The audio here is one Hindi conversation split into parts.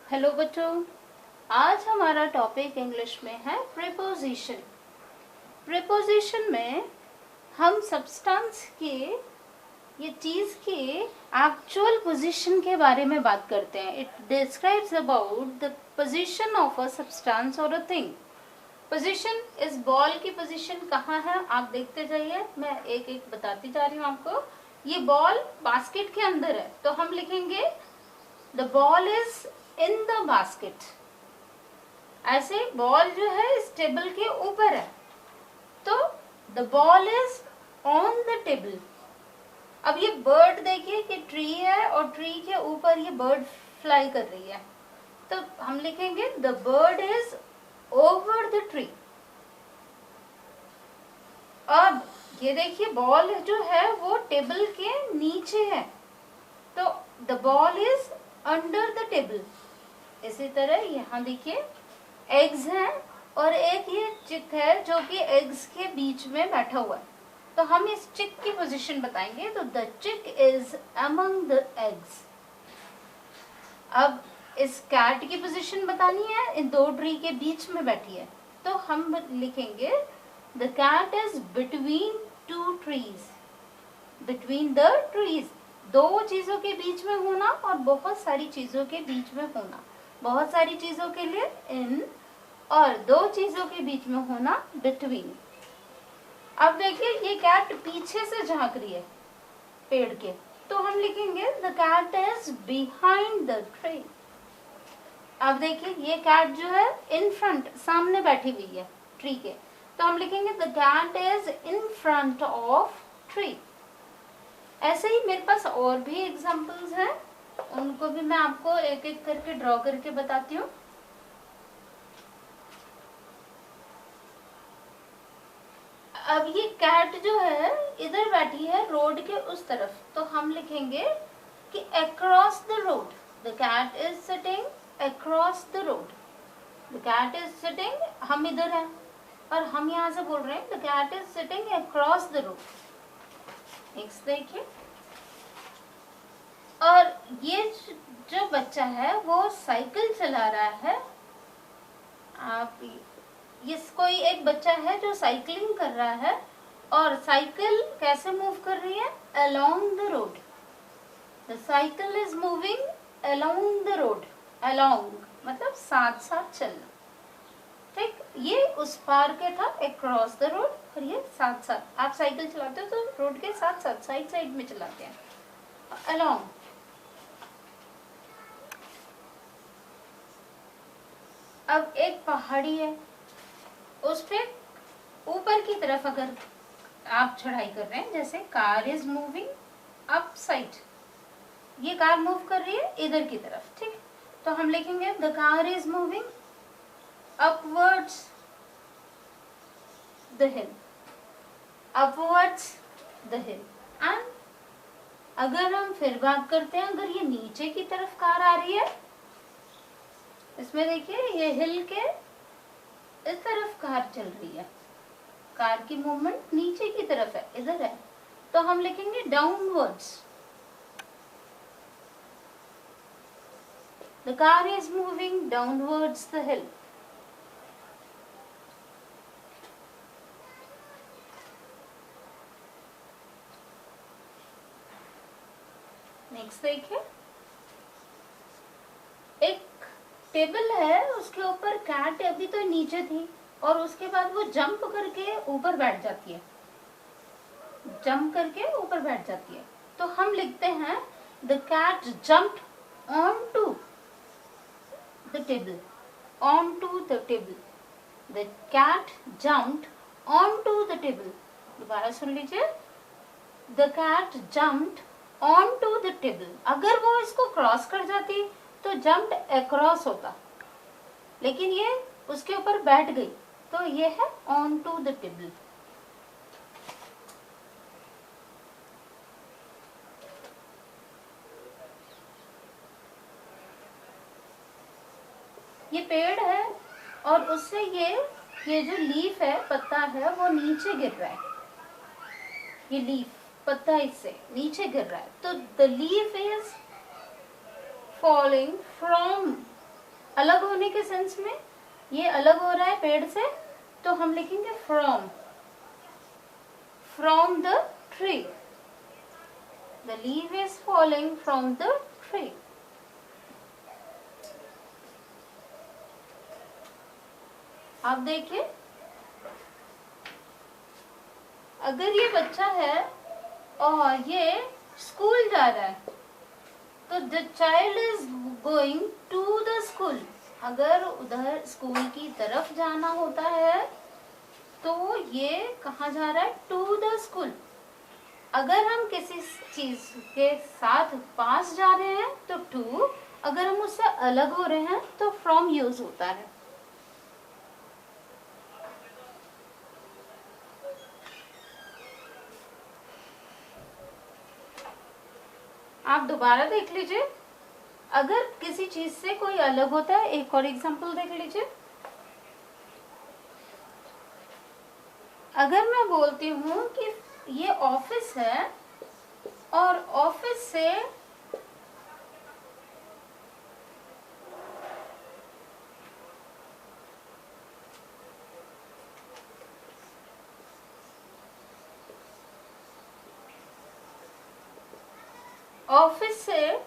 हेलो बच्चों, आज हमारा टॉपिक इंग्लिश में है प्रीपोजिशन। प्रीपोजिशन में हम सब्सटेंस के ये चीज़ के एक्चुअल पोजीशन के बारे में बात करते हैं। It describes about the position of a substance और अ थिंग। पोजीशन, इस बॉल की पोजीशन कहाँ है आप देखते जाइए, मैं एक एक बताती जा रही हूँ आपको। ये बॉल बास्केट के अंदर है तो हम लिखेंगे the ball is in the basket. ऐसे बॉल जो है इस टेबल के ऊपर है तो the ball is on the table. अब ये बर्ड देखिए कि ट्री है और ट्री के ऊपर ये बर्ड फ्लाई कर रही है तो हम लिखेंगे the bird is over the tree. अब ये देखिए बॉल जो है वो टेबल के नीचे है तो the ball is under the table. इसी तरह यहाँ देखिए एग्स हैं और एक ये चिक है जो कि एग्स के बीच में बैठा हुआ है तो हम इस चिक की पोजीशन बताएंगे तो द चिक इज अमंग द एग्स। अब इस कैट की पोजीशन बतानी है, इन दो ट्री के बीच में बैठी है तो हम लिखेंगे the cat is between two trees. Between the trees, दो चीजों के बीच में होना और बहुत सारी चीजों के बीच में होना। बहुत सारी चीजों के लिए इन और दो चीजों के बीच में होना बिटवीन। अब देखिए ये कैट पीछे से झांक रही है पेड़ के तो हम लिखेंगे the cat is behind the tree. अब देखिए ये कैट जो है इन फ्रंट सामने बैठी हुई है ट्री के तो हम लिखेंगे the cat is in front of tree. ऐसे ही मेरे पास और भी एग्जांपल्स हैं, उनको भी मैं आपको एक एक करके ड्रॉ करके बताती हूँ। अब ये कैट जो है इधर बैठी है रोड के उस तरफ तो हम लिखेंगे कि across the road the cat is sitting across the road. The cat is sitting, हम इधर हैं और हम यहाँ से बोल रहे हैं the cat is sitting across the road. Next देखिए, और ये जो बच्चा है वो साइकिल चला रहा है। आप ये कोई एक बच्चा है जो साइकिलिंग कर रहा है और साइकिल कैसे मूव कर रही है, along the road. The cycle is moving along the road. Along मतलब साथ साथ चलना, ठीक। ये उस पार के था अक्रॉस द रोड और ये साथ साथ। आप साइकिल चलाते हो तो रोड के साथ साथ साइड साइड में चलाते हैं, अलोंग। अब एक पहाड़ी है, उस पे ऊपर की तरफ अगर आप चढ़ाई कर रहे हैं, जैसे car is moving up side, ये कार मूव कर रही है इधर की तरफ, ठीक। तो हम लिखेंगे the car is moving upwards the hill. Upwards the hill. And अगर हम फिर बात करते हैं, अगर ये नीचे की तरफ कार आ रही है, इसमें देखिए ये हिल के इस तरफ कार चल रही है, कार की मूवमेंट नीचे की तरफ है, इधर है, तो हम लिखेंगे downwards. The car is moving downwards the hill. Next देखिए, एक टेबल है उसके ऊपर कैट अभी तो नीचे थी और उसके बाद वो जंप करके ऊपर बैठ जाती है, जंप करके ऊपर बैठ जाती है तो हम लिखते हैं the cat jumped on to the table. On to the table, the cat jumped on to the table. दोबारा सुन लीजिए, the cat jumped on to the table. अगर वो इसको क्रॉस कर जाती तो जंप्ड अक्रॉस होता, लेकिन ये उसके ऊपर बैठ गई तो ये है ऑन टू द टेबल। ये पेड़ है और उससे ये जो लीफ है, पत्ता है, वो नीचे गिर रहा है। ये लीफ पत्ता इससे नीचे गिर रहा है तो the leaf is falling from अलग होने के सेंस में, ये अलग हो रहा है पेड़ से, तो हम लिखेंगे from, from the tree, the leaf is falling from the tree. आप देखिए, अगर ये बच्चा है और ये स्कूल जा रहा है, तो the child is going to the school. अगर उधर स्कूल की तरफ जाना होता है तो ये कहाँ जा रहा है, टू द स्कूल। अगर हम किसी चीज के साथ पास जा रहे हैं तो टू, अगर हम उससे अलग हो रहे हैं तो फ्रॉम यूज होता है। आप दोबारा देख लीजिए, अगर किसी चीज से कोई अलग होता है, एक और एग्जांपल देख लीजिए। अगर मैं बोलती हूँ कि ये ऑफिस है और ऑफिस से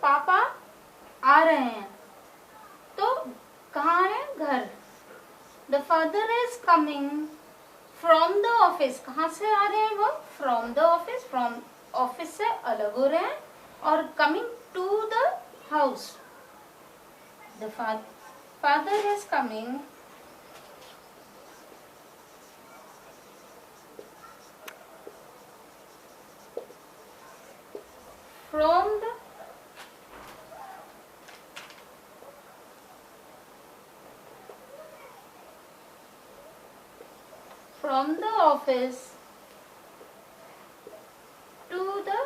पापा आ रहे हैं, तो कहाँ है, घर। The father is coming from the office, कहाँ से आ रहे हैं वो, from the office, from office से अलग हो रहे हैं, और coming to the house, the father is coming from the office to the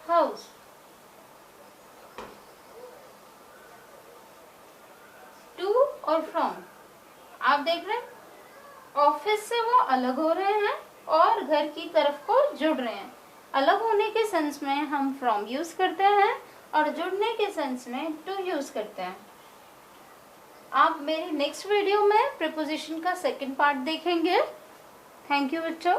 house। To और फ्रॉम, आप देख रहे हैं, ऑफिस से वो अलग हो रहे हैं और घर की तरफ को जुड़ रहे हैं। अलग होने के सेंस में हम फ्रॉम यूज करते हैं और जुड़ने के सेंस में टू यूज करते हैं। आप मेरी नेक्स्ट वीडियो में प्रीपोजिशन का सेकंड पार्ट देखेंगे। थैंक यू बच्चों।